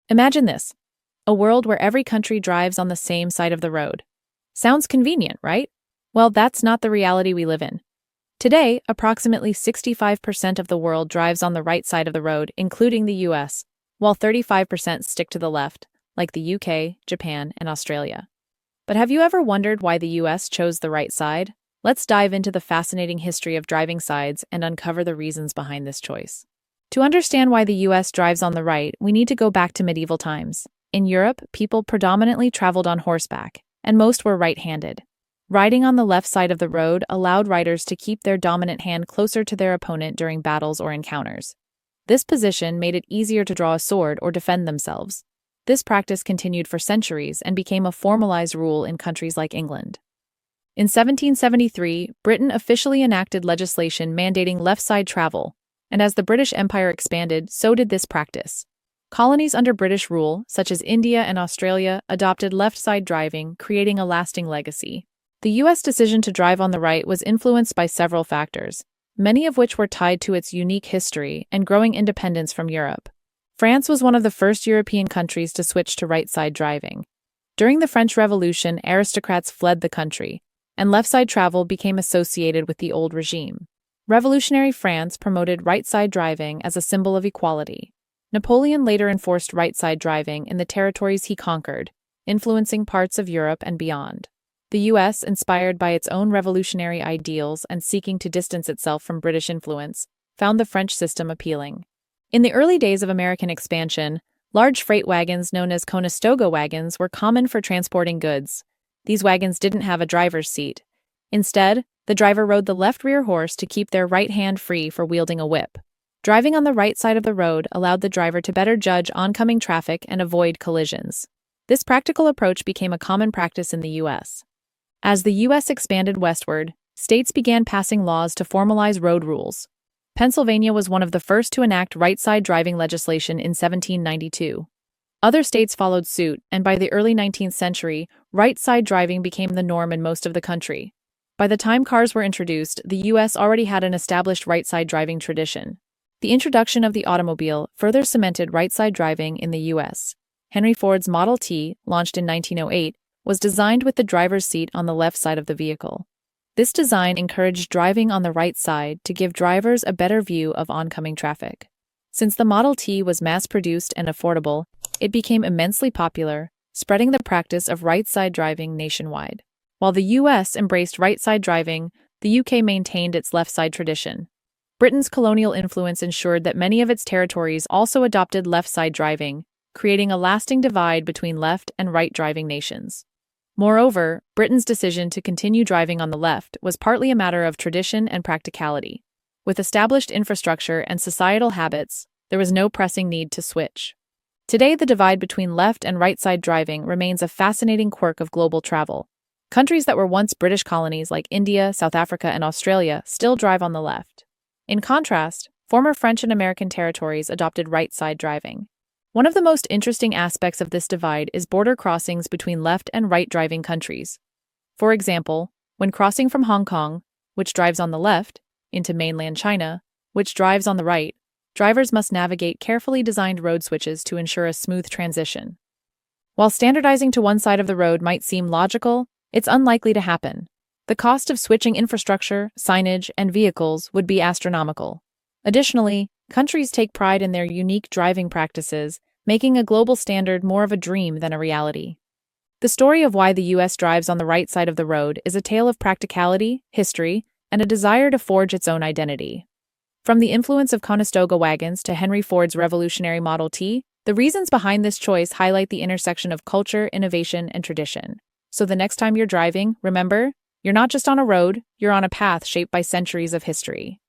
Imagine this, a world where every country drives on the same side of the road. Sounds convenient, right? Well, that's not the reality we live in. Today, approximately 65% of the world drives on the right side of the road, including the US, while 35% stick to the left, like the UK, Japan, and Australia. But have you ever wondered why the US chose the right side? Let's dive into the fascinating history of driving sides and uncover the reasons behind this choice. To understand why the US drives on the right, we need to go back to medieval times. In Europe, people predominantly traveled on horseback, and most were right-handed. Riding on the left side of the road allowed riders to keep their dominant hand closer to their opponent during battles or encounters. This position made it easier to draw a sword or defend themselves. This practice continued for centuries and became a formalized rule in countries like England. In 1773, Britain officially enacted legislation mandating left-side travel, and as the British Empire expanded, so did this practice. Colonies under British rule, such as India and Australia, adopted left-side driving, creating a lasting legacy. The U.S. decision to drive on the right was influenced by several factors, many of which were tied to its unique history and growing independence from Europe. France was one of the first European countries to switch to right-side driving. During the French Revolution, aristocrats fled the country, and left-side travel became associated with the old regime. Revolutionary France promoted right-side driving as a symbol of equality. Napoleon later enforced right-side driving in the territories he conquered, influencing parts of Europe and beyond. The U.S., inspired by its own revolutionary ideals and seeking to distance itself from British influence, found the French system appealing. In the early days of American expansion, large freight wagons known as Conestoga wagons were common for transporting goods. These wagons didn't have a driver's seat. Instead, the driver rode the left rear horse to keep their right hand free for wielding a whip. Driving on the right side of the road allowed the driver to better judge oncoming traffic and avoid collisions. This practical approach became a common practice in the U.S. As the U.S. expanded westward, states began passing laws to formalize road rules. Pennsylvania was one of the first to enact right-side driving legislation in 1792. Other states followed suit, and by the early 19th century, right-side driving became the norm in most of the country. By the time cars were introduced, the U.S. already had an established right-side driving tradition. The introduction of the automobile further cemented right-side driving in the U.S. Henry Ford's Model T, launched in 1908, was designed with the driver's seat on the left side of the vehicle. This design encouraged driving on the right side to give drivers a better view of oncoming traffic. Since the Model T was mass-produced and affordable, it became immensely popular, spreading the practice of right-side driving nationwide. While the U.S. embraced right-side driving, the U.K. maintained its left-side tradition. Britain's colonial influence ensured that many of its territories also adopted left-side driving, creating a lasting divide between left and right driving nations. Moreover, Britain's decision to continue driving on the left was partly a matter of tradition and practicality. With established infrastructure and societal habits, there was no pressing need to switch. Today, the divide between left and right-side driving remains a fascinating quirk of global travel. Countries that were once British colonies like India, South Africa, and Australia still drive on the left. In contrast, former French and American territories adopted right-side driving. One of the most interesting aspects of this divide is border crossings between left and right driving countries. For example, when crossing from Hong Kong, which drives on the left, into mainland China, which drives on the right, drivers must navigate carefully designed road switches to ensure a smooth transition. While standardizing to one side of the road might seem logical, it's unlikely to happen. The cost of switching infrastructure, signage, and vehicles would be astronomical. Additionally, countries take pride in their unique driving practices, making a global standard more of a dream than a reality. The story of why the U.S. drives on the right side of the road is a tale of practicality, history, and a desire to forge its own identity. From the influence of Conestoga wagons to Henry Ford's revolutionary Model T, the reasons behind this choice highlight the intersection of culture, innovation, and tradition. So the next time you're driving, remember, you're not just on a road, you're on a path shaped by centuries of history.